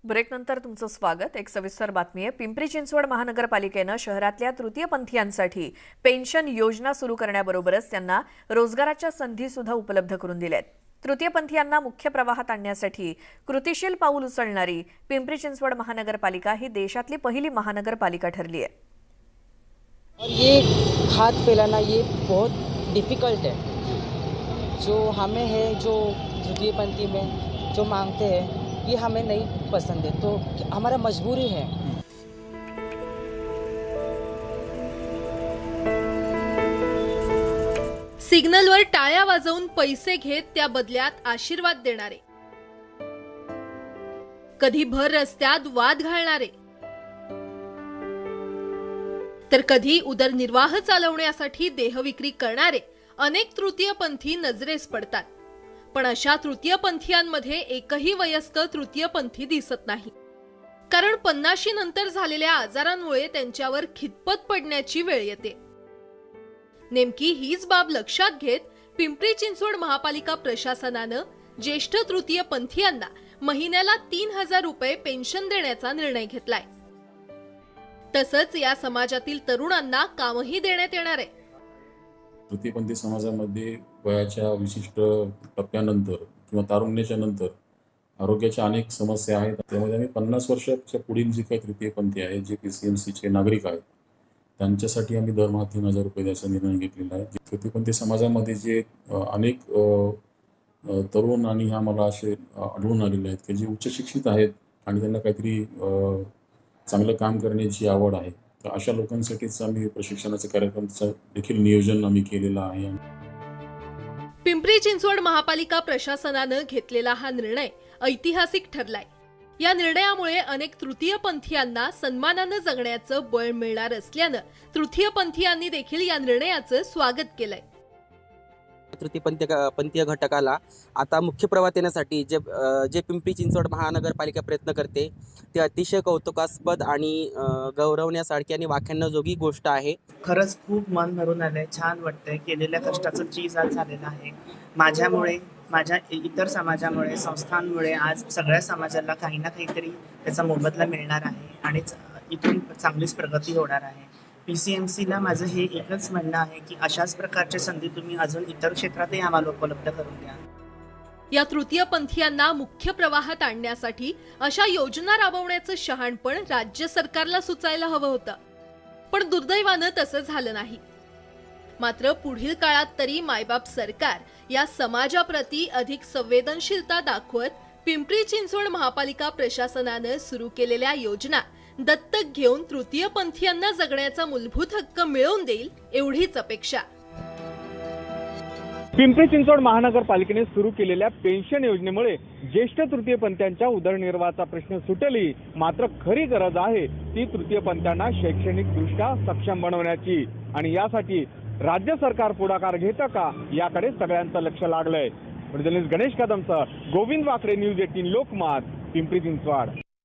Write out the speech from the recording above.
ब्रेकनंतर तुमचं स्वागत। एक सविस्तर बातमी आहे। पिंपरी चिंचवड महानगरपालिकेनं शहरातल्या तृतीयपंथीयांसाठी पेन्शन योजना सुरू करण्याबरोबरच त्यांना रोजगाराच्या संधी सुद्धा उपलब्ध करून दिल्यात। तृतीयपंथीयांना मुख्य प्रवाहात आणण्यासाठी कृतिशील पाऊल उचलणारी पिंपरी चिंचवड महानगरपालिका ही देशातली पहिली महानगरपालिका ठरली आहे। और ये खाद फैलाना ये बहुत डिफ़िकल्ट है। जो हमें है, जो तृतीयपंथी में जो मांगते हैं, ये हमें नहीं पसंद है, तो हमारा मजबूरी है। सिग्नलवर टाळ्या वाजवून पैसे घेत त्या बदल्यात आशीर्वाद देणारे, कधी भर रस्त्यात वाद घालणारे, तर कधी उदरनिर्वाह चालवण्यासाठी देहविक्री करणारे अनेक तृतीयपंथी नजरेस पडतात। पण अशा तृतीयपंथीयांमध्ये एकही वयस्क तृतीयपंथी दिसत नाही, कारण 50 नंतर झालेल्या आजारांमुळे त्यांच्यावर खितपत पडण्याची वेळ येते। नेमकी हीच बाब लक्षात घेत पिंपरी चिंचवड महापालिका प्रशासनानं ज्येष्ठ तृतीयपंथीयांना महिन्याला 3000 रुपये पेन्शन देण्याचा निर्णय घेतलाय। तसंच या समाजातील तरुणांना कामही देण्यात येणार आहे। तृतीयपंथी समाजामध्ये वयाच्या विशिष्ट टप्प्यानंतर किंवा तारुण्याच्या नंतर आरोग्याच्या अनेक समस्या आहेत। त्यामध्ये आम्ही 50 वर्षाच्या पुढील जे काही तृतीयपंथी आहेत, जे PCMCचे नागरिक आहेत, त्यांच्यासाठी आम्ही दरमहा 3000 रुपये द्यायचा निर्णय घेतलेला आहे। तृतीयपंथी समाजामध्ये जे अनेक तरुण आणि आम्हाला असे आढळून आलेले आहेत की जे उच्च शिक्षित आहेत आणि त्यांना काहीतरी चांगलं काम करण्याची आवड आहे, तर अशा लोकांसाठीच आम्ही प्रशिक्षणाचे कार्यक्रमाचं देखील नियोजन आम्ही केलेलं आहे। पिंपरी चिंचवड महापालिका प्रशासनानं घेतलेला हा निर्णय ऐतिहासिक ठरलाय। या निर्णयामुळे अनेक तृतीयपंथीयांना सन्मानानं जगण्याचं बळ मिळणार असल्यानं तृतीयपंथीयांनी देखील या निर्णयाचं स्वागत केलंय। तृतीयपंथीय घटकाला आता मुख्य प्रवाहात येण्यासाठी जे पिंपरी चिंचवड महानगरपालिका प्रयत्न करते ते अतिशय कौतुकास्पद आणि गौरवण्यासारखी आणि वाखाणण्याजोगी गोष्ट आहे। खरंच खूप मन भरून आलंय, छान वाटतंय। केलेल्या कष्टाचं चीज आज झालेलं आहे। माझ्यामुळे, माझ्या इतर समाजामुळे, संस्थांमुळे आज सगळ्या समाजाला काही ना काहीतरी त्याचा मोबदला मिळणार आहे आणि इथून चांगलीच प्रगती होणार आहे। PCMCला माझं हे एकच म्हणणं आहे की अशाच प्रकारच्या संधी तुम्ही अजून इतर क्षेत्रातही आम्हाला उपलब्ध करून द्या। या तृतीयपंथीयांना मुख्य प्रवाहात आणण्यासाठी अशा योजना राबवण्याचं शहाणपण राज्य सरकारला सुचायला हवं होतं, पण दुर्दैवानं तसं झालं नाही। मात्र पुढील काळात तरी मायबाप सरकार या समाजाप्रती अधिक संवेदनशीलता दाखवत पिंपरी चिंचवड महापालिका प्रशासनानं सुरू केलेल्या योजना दत्तक घेऊन तृतीयपंथीयांना जगण्याचा मूलभूत हक्क मिळवून देईल एवढीच अपेक्षा। पिंपरी चिंचवड महानगरपालिकेने सुरू केलेल्या पेन्शन योजनेमुळे ज्येष्ठ तृतीयपंथीयांच्या उदरनिर्वाहाचा प्रश्न सुटेल, मात्र खरी गरज आहे ती तृतीयपंथीयांना शैक्षणिकदृष्ट्या सक्षम बनवण्याची, आणि यासाठी राज्य सरकार पुढाकार घेतं का याकडे सगळ्यांचं लक्ष लागलंय। जर्नलिस्ट गणेश कदमसह गोविंद वाकडे, न्यूज 18 लोकमत, पिंपरी चिंचवड।